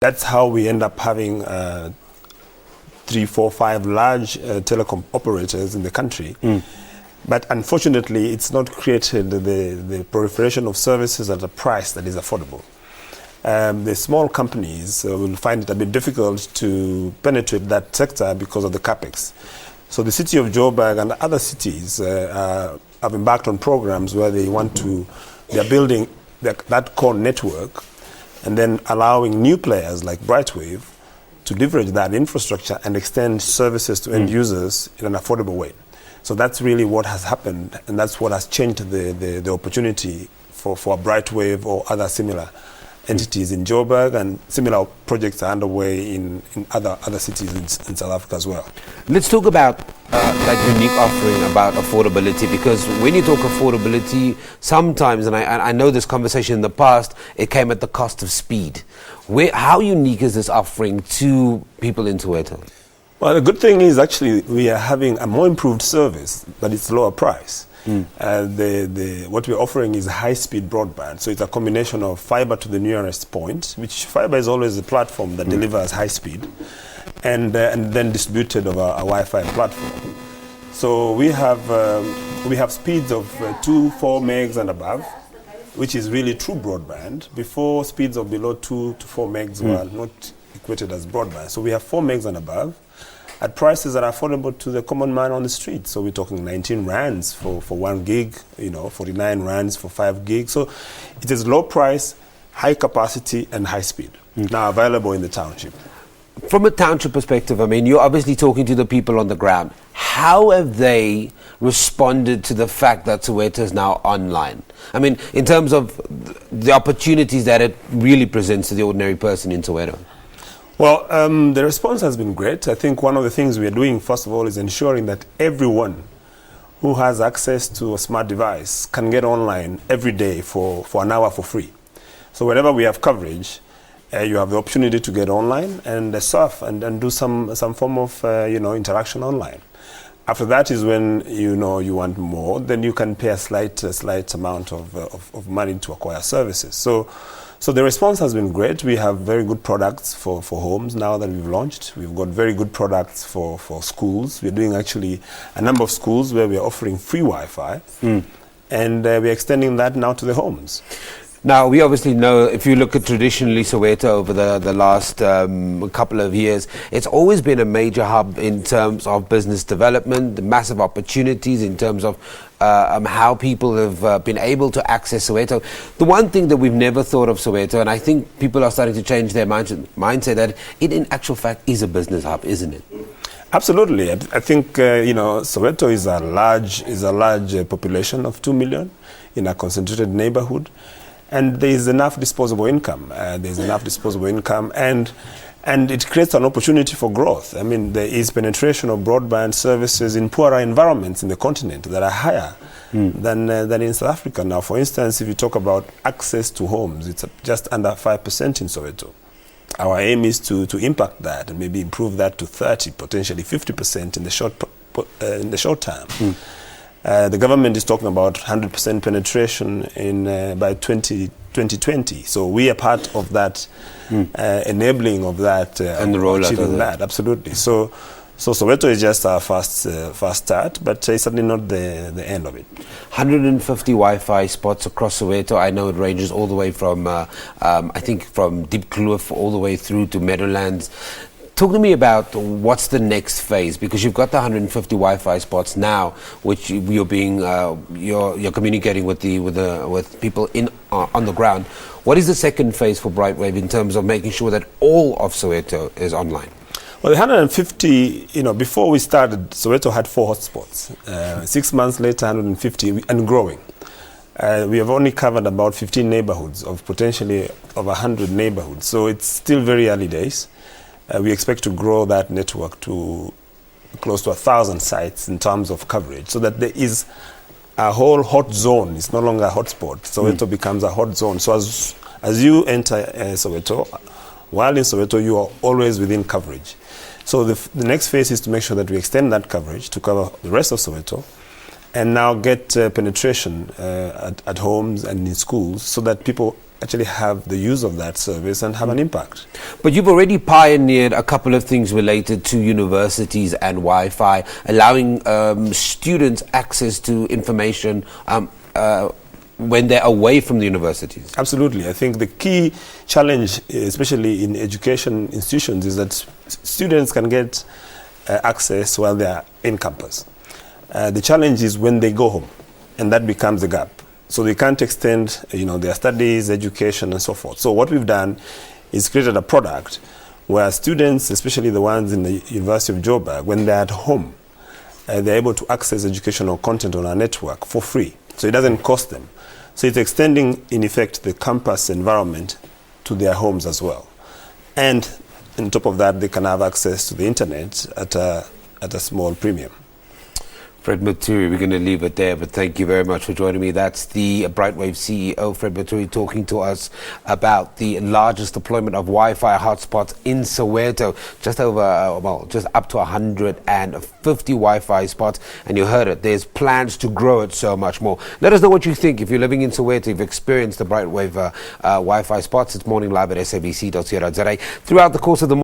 That's how we end up having 3, 4, 5 large telecom operators in the country. But unfortunately, it's not created the proliferation of services at a price that is affordable. The small companies will find it a bit difficult to penetrate that sector because of the capex. So the city of Joburg and other cities have embarked on programs where they are building that core network and then allowing new players like BRIGHTWAVE to leverage that infrastructure and extend services to end users in an affordable way. So that's really what has happened, and that's what has changed the opportunity for BRIGHTWAVE or other similar entities in Joburg, and similar projects are underway in other cities in South Africa as well. Let's talk about that unique offering about affordability, because when you talk affordability, sometimes, and I know this conversation in the past, it came at the cost of speed. How unique is this offering to people in Soweto? Well, the good thing is actually we are having a more improved service, but it's lower price. What we're offering is high-speed broadband, so it's a combination of fiber to the nearest point, which fiber is always the platform that delivers high speed, and then distributed over a Wi-Fi platform. So we have speeds of 2, 4 megs and above, which is really true broadband. Before, speeds of below 2 to 4 megs were not equated as broadband. So we have 4 megs and above, at prices that are affordable to the common man on the street. So we're talking 19 rands for 1 gig, 49 rands for 5 gigs. So it is low price, high capacity, and high speed. Now available in the township. From a township perspective, I mean, you're obviously talking to the people on the ground. How have they responded to the fact that Soweto is now online? I mean, in terms of the opportunities that it really presents to the ordinary person in Soweto. Well, the response has been great. I think one of the things we are doing, first of all, is ensuring that everyone who has access to a smart device can get online every day for an hour for free. So whenever we have coverage, you have the opportunity to get online and surf and do some form of interaction online. After that is when you want more, then you can pay a slight amount of money to acquire services. So the response has been great. We have very good products for homes now that we've launched. We've got very good products for schools. We're doing actually a number of schools where we're offering free Wi-Fi, and we're extending that now to the homes. Now, we obviously know, if you look at traditionally Soweto over the last couple of years, it's always been a major hub in terms of business development, the massive opportunities in terms of how people have been able to access Soweto. The one thing that we've never thought of Soweto, and I think people are starting to change their mindset, that it in actual fact is a business hub, isn't it? Absolutely. I think Soweto is a large population of 2 million in a concentrated neighborhood. And there is enough disposable income. And it creates an opportunity for growth. I mean, there is penetration of broadband services in poorer environments in the continent that are higher than in South Africa. Now, for instance, if you talk about access to homes, it's just under 5% in Soweto. Our aim is to impact that and maybe improve that to 30, potentially 50% in the short term. The government is talking about 100% penetration by 2020. So we are part of that, enabling of that, and the rollout of that. Absolutely. So Soweto is just our first start, but it's certainly not the end of it. 150 Wi-Fi spots across Soweto. I know it ranges all the way from, I think, from Deep Kloof all the way through to Meadowlands. Talk to me about what's the next phase, because you've got the 150 Wi-Fi spots now, which you're communicating with people on the ground. What is the second phase for BRIGHTWAVE in terms of making sure that all of Soweto is online? Well, the 150, before we started, Soweto had 4 hotspots. 6 months later, 150 and growing. We have only covered about 15 neighborhoods of potentially over 100 neighborhoods. So it's still very early days. We expect to grow that network to close to 1,000 sites in terms of coverage, so that there is a whole hot zone. It's no longer a hotspot. Soweto becomes a hot zone. So as you enter Soweto, while in Soweto, you are always within coverage. So the next phase is to make sure that we extend that coverage to cover the rest of Soweto, and now get penetration at homes and in schools, so that people actually have the use of that service and have an impact. But you've already pioneered a couple of things related to universities and Wi-Fi, allowing students access to information when they're away from the universities. Absolutely. I think the key challenge, especially in education institutions, is that students can get access while they are in campus. The challenge is when they go home, and that becomes a gap. So they can't extend, their studies, education, and so forth. So what we've done is created a product where students, especially the ones in the University of Joburg, when they're at home, they're able to access educational content on our network for free. So it doesn't cost them. So it's extending, in effect, the campus environment to their homes as well. And on top of that, they can have access to the internet at a small premium. Fred Moturi, we're going to leave it there, but thank you very much for joining me. That's the BRIGHTWAVE CEO, Fred Moturi, talking to us about the largest deployment of Wi-Fi hotspots in Soweto, just up to 150 Wi-Fi spots, and you heard it, there's plans to grow it so much more. Let us know what you think. If you're living in Soweto, you've experienced the BRIGHTWAVE Wi-Fi spots, it's morning live at sabc.co.za. Throughout the course of the